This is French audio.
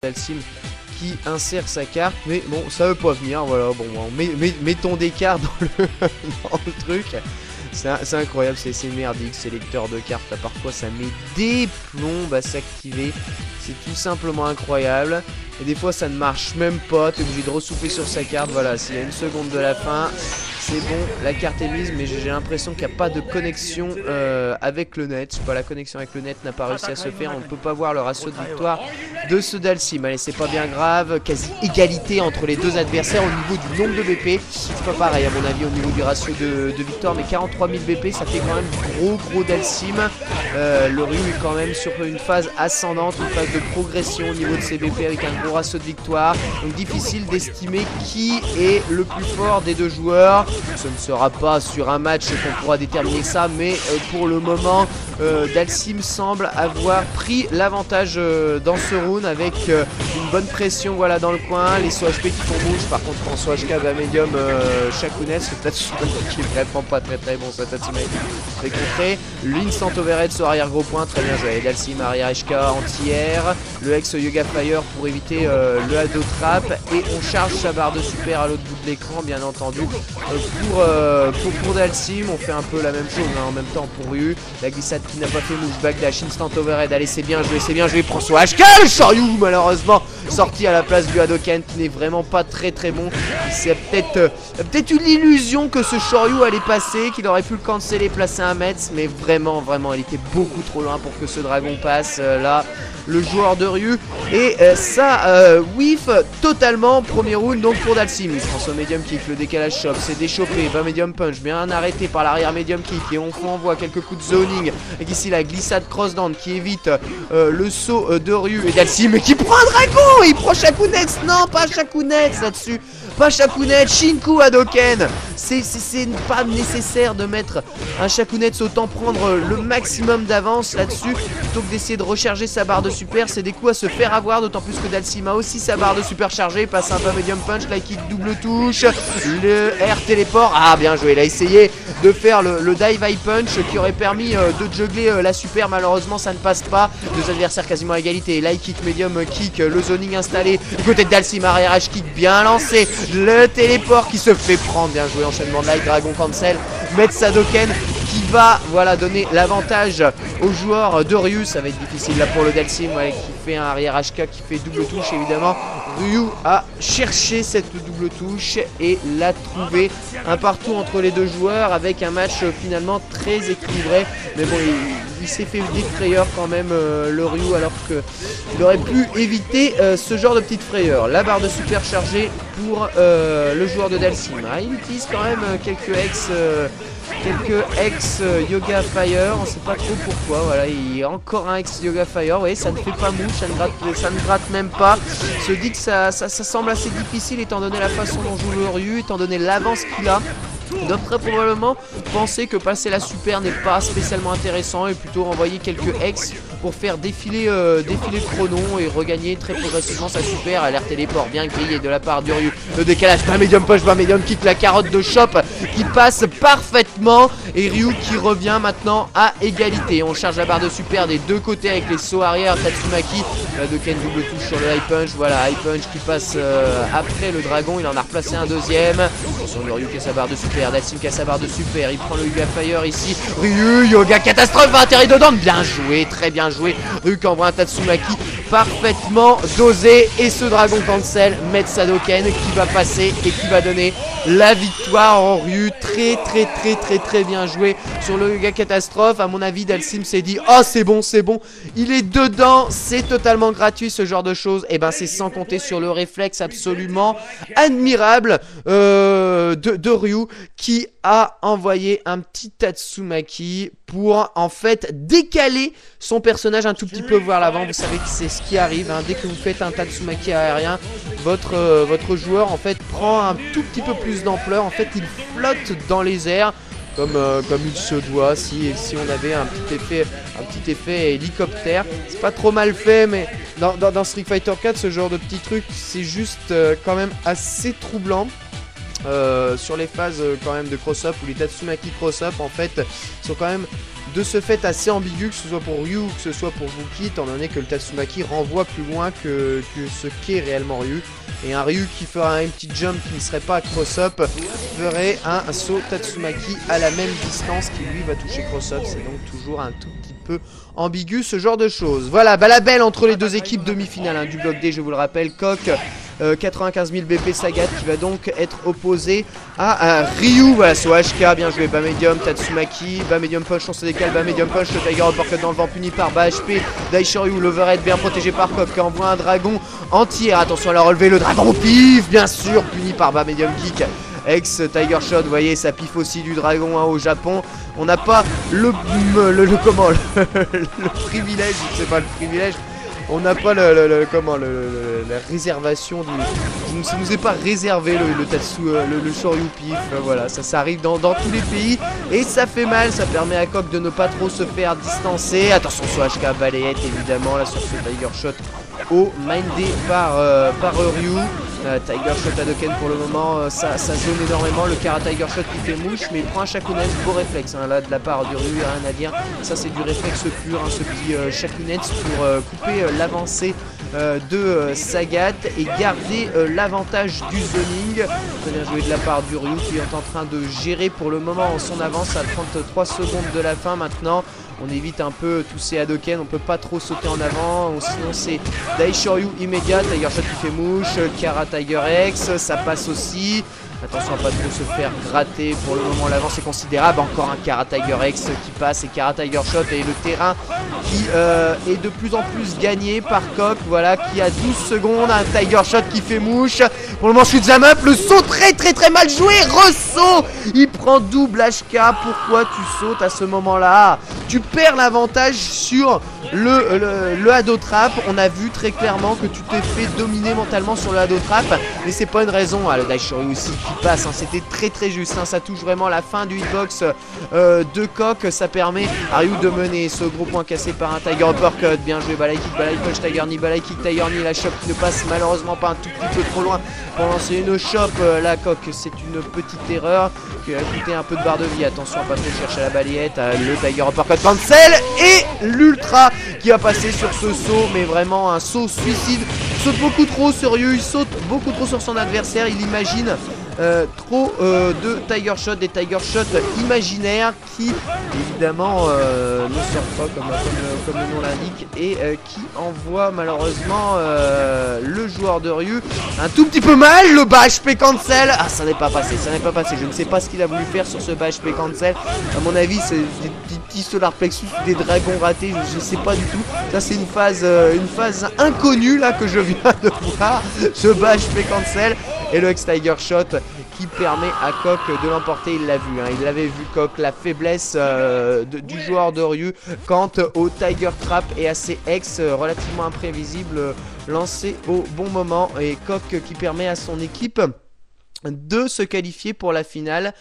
Dalsim qui insère sa carte, mais bon, ça veut pas venir, voilà, bon, mettons des cartes dans le truc. C'est incroyable, c'est merdique, ces lecteurs de cartes, là, parfois ça met des plombes à s'activer, c'est tout simplement incroyable. Et des fois ça ne marche même pas, t'es obligé de ressouffler sur sa carte, voilà, s'il y a une seconde de la fin, c'est bon, la carte est mise, mais j'ai l'impression qu'il n'y a pas de connexion avec le net. Je sais pas, la connexion avec le net n'a pas réussi à se faire, on ne peut pas voir le ratio de victoire de ce Dalsim. Allez, c'est pas bien grave, quasi égalité entre les deux adversaires au niveau du nombre de BP. C'est pas pareil à mon avis au niveau du ratio de victoire, mais 43 000 BP, ça fait quand même gros Dalsim. Le Ryu est quand même sur une phase ascendante, une phase de progression au niveau de ses BP avec un gros ratio de victoire. Donc difficile d'estimer qui est le plus fort des deux joueurs. Ce ne sera pas sur un match qu'on pourra déterminer ça, mais pour le moment, Dalsim semble avoir pris l'avantage dans ce round avec une bonne pression, voilà, dans le coin. Les SOHP qui font rouge, par contre en SOHK va médium Shakunet, c'est Tatsumaki qui est vraiment pas très bon, ça Tatsumaki très contré. L'instant overhead sur arrière gros point, très bien joué. Dalsim arrière HK anti-air, le ex Yoga Fire pour éviter le Hado Trap, et on charge sa barre de super à l'autre bout de l'écran, bien entendu. Pour Dalsim, on fait un peu la même chose hein, en même temps pour Ryu. La glissade qui n'a pas fait move, backdash, instant overhead. Allez, c'est bien joué, prends son HK. Le Shoryu malheureusement sorti à la place du Hadoken qui n'est vraiment pas très bon. C'est peut-être eu l'illusion que ce Shoryu allait passer, qu'il aurait pu le canceller, placer un Metz, mais vraiment il était beaucoup trop loin pour que ce dragon passe. Là, le joueur de Ryu, et ça whiff totalement. Premier round donc pour Dalsim. Il se transforme médium kick, le décalage chop, c'est déchauffé, va médium punch, bien arrêté par l'arrière médium kick, et on envoie quelques coups de zoning avec ici la glissade cross down qui évite le saut de Ryu, et Dalsim qui prend un dragon, il prend Shakunet. Non, pas Shakunet là-dessus, pas Shakunet, Shinku Hadoken. C'est pas nécessaire de mettre un Shakunet, autant prendre le maximum d'avance là-dessus plutôt que d'essayer de recharger sa barre de super. C'est des coups à se faire avoir, d'autant plus que Dalsim a aussi sa barre de super chargée. Passe un peu medium punch, la kick double touche, le R téléport. Ah, bien joué, il a essayé de faire le dive high punch qui aurait permis de juggler la super. Malheureusement ça ne passe pas, deux adversaires quasiment à égalité. Light kick, medium kick, le zoning installé du côté de Dalsim, arrière H kick bien lancé, le téléport qui se fait prendre, bien joué, enchaînement de light, dragon cancel, Metz Hadoken qui va, voilà, donner l'avantage aux joueurs de Ryu. Ça va être difficile là pour le Dalsim, ouais, qui fait un arrière HK, qui fait double touche. Évidemment Ryu a cherché cette double touche et l'a trouvé. Un partout entre les deux joueurs avec un match finalement très équilibré, mais bon, il s'est fait des frayeurs quand même, le Ryu, alors qu'il aurait pu éviter ce genre de petite frayeur. La barre de super chargée pour le joueur de Dalsim. Ah, il utilise quand même quelques ex Yoga Fire, on sait pas trop pourquoi. Voilà, il y a encore un ex Yoga Fire. Oui, ça ne fait pas mouche, ça ne gratte même pas. Se dit que ça semble assez difficile étant donné la façon dont joue le Ryu, étant donné l'avance qu'il a. Il doit très probablement penser que passer la super n'est pas spécialement intéressant et plutôt renvoyer quelques ex pour faire défiler le chrono et regagner très progressivement sa super. À l'air téléport bien grillé de la part du Ryu, le décalage, pas medium push, pas medium kick, la carotte de chop qui passe parfaitement, et Ryu qui revient maintenant à égalité. On charge la barre de super des deux côtés avec les sauts arrière. Tatsumaki, la Hadoken double touche sur le high punch, voilà, high punch qui passe après le dragon, il en a replacé un deuxième. Attention, le Ryu qui a sa barre de super, Dalsim qui a sa barre de super, il prend le Yoga Fire ici, Ryu, Yoga catastrophe, va atterrir dedans, bien joué, très bien joué. Ryu qui envoie un Tatsumaki parfaitement dosé, et ce dragon cancel, Metz Hadoken qui va passer et qui va donner la victoire en Ryu. Très bien joué sur le Yoga catastrophe. À mon avis, Dalsim s'est dit oh c'est bon, il est dedans, c'est totalement gratuit ce genre de choses. Et ben c'est sans compter sur le réflexe absolument admirable de Ryu, qui a envoyé un petit Tatsumaki pour en fait décaler son personnage un tout petit peu vers l'avant. Vous savez que c'est ce qui arrive hein. Dès que vous faites un Tatsumaki aérien, votre joueur en fait prend un tout petit peu plus d'ampleur. En fait il flotte dans les airs comme il se doit. Si on avait un petit effet hélicoptère, c'est pas trop mal fait, mais dans Street Fighter 4 ce genre de petit truc c'est juste quand même assez troublant. Sur les phases quand même de cross-up, ou les Tatsumaki cross-up en fait sont quand même de ce fait assez ambigu, que ce soit pour Ryu ou que ce soit pour Wookie, étant donné que le Tatsumaki renvoie plus loin que ce qu'est réellement Ryu. Et un Ryu qui fera un petit jump qui ne serait pas cross-up ferait un saut Tatsumaki à la même distance qui lui va toucher cross-up. C'est donc toujours un tout petit peu ambigu ce genre de choses. Voilà, bah la belle entre les deux équipes demi-finales hein, du bloc D, je vous le rappelle. Coq 95 000 BP Sagat qui va donc être opposé à Ryu. Voilà, sur HK, bien joué, bas medium, Tatsumaki, bas medium punch, on se décale, bas medium punch, le Tiger uppercut dans le vent puni par bas HP, Daishoryu, l'overhead bien protégé par Coq qui envoie un dragon entier, attention à la relever, le dragon pif, bien sûr, puni par bas medium kick. Ex Tiger Shot, vous voyez, ça piffe aussi du dragon hein, au Japon. On n'a pas le privilège, je sais pas le privilège. On n'a pas la réservation du... Ça nous est pas réservé le Shoryu pif, voilà, ça arrive dans tous les pays et ça fait mal, ça permet à Coq de ne pas trop se faire distancer. Attention sur HK balayette évidemment, là sur ce Tiger Shot au mindé par Ryu. Tiger Shot Hadoken pour le moment, ça zone énormément, le Kara Tiger Shot qui fait mouche, mais il prend un Shakunen, beau réflexe, hein, là de la part du Ryu, rien à dire, ça c'est du réflexe pur, hein, ce petit Shakunen pour couper l'avancée de Sagat et garder l'avantage du zoning. Très bien joué de la part du Ryu qui est en train de gérer pour le moment son avance à 33 secondes de la fin maintenant. On évite un peu tous ces Hadoken, on peut pas trop sauter en avant, sinon c'est Daishoryu immédiat, Tiger Shot qui fait mouche, Kara Tiger X, ça passe aussi. Attention à pas trop se faire gratter, pour le moment l'avance est considérable, encore un Kara Tiger X qui passe et Kara Tiger Shot et le terrain qui est de plus en plus gagné par Coq, voilà, qui a 12 secondes, un Tiger Shot qui fait mouche, pour le moment shoot jam up, le saut très mal joué, ressaut, il prend double HK, pourquoi tu sautes à ce moment-là? Tu perds l'avantage sur le Hado Trap, on a vu très clairement que tu t'es fait dominer mentalement sur le Hado Trap, mais c'est pas une raison, le Daishoryu aussi qui passe, hein, c'était très juste, hein, ça touche vraiment la fin du hitbox de Coq, ça permet à Ryu de mener ce gros point cassé par un Tiger Uppercut, bien joué, balai kick, balai punch, Tiger knee, balai kick, Tiger knee, la chop qui ne passe malheureusement pas un tout petit peu trop loin pour lancer une chop, la Coq, c'est une petite erreur qui a coûté un peu de barre de vie, attention à pas trop chercher la balayette, le Tiger Uppercut cancel et l'ultra qui va passer sur ce saut, mais vraiment un saut suicide, il saute beaucoup trop sérieux, il saute beaucoup trop sur son adversaire, il imagine trop de Tiger Shot, des Tiger Shot imaginaires qui évidemment ne sortent pas comme le nom l'indique et qui envoie malheureusement le joueur de Ryu un tout petit peu mal, le bas HP cancel, ah ça n'est pas passé, je ne sais pas ce qu'il a voulu faire sur ce bas HP cancel, à mon avis c'est des petits solar plexus, des dragons ratés, je sais pas du tout, ça c'est une phase inconnue là que je viens de voir, ce bas HP cancel et le X-Tiger Shot qui permet à Coq de l'emporter, il l'a vu, hein, il l'avait vu Coq, la faiblesse du joueur de Ryu quant au Tiger Trap et à ses X relativement imprévisibles lancés au bon moment et Coq qui permet à son équipe de se qualifier pour la finale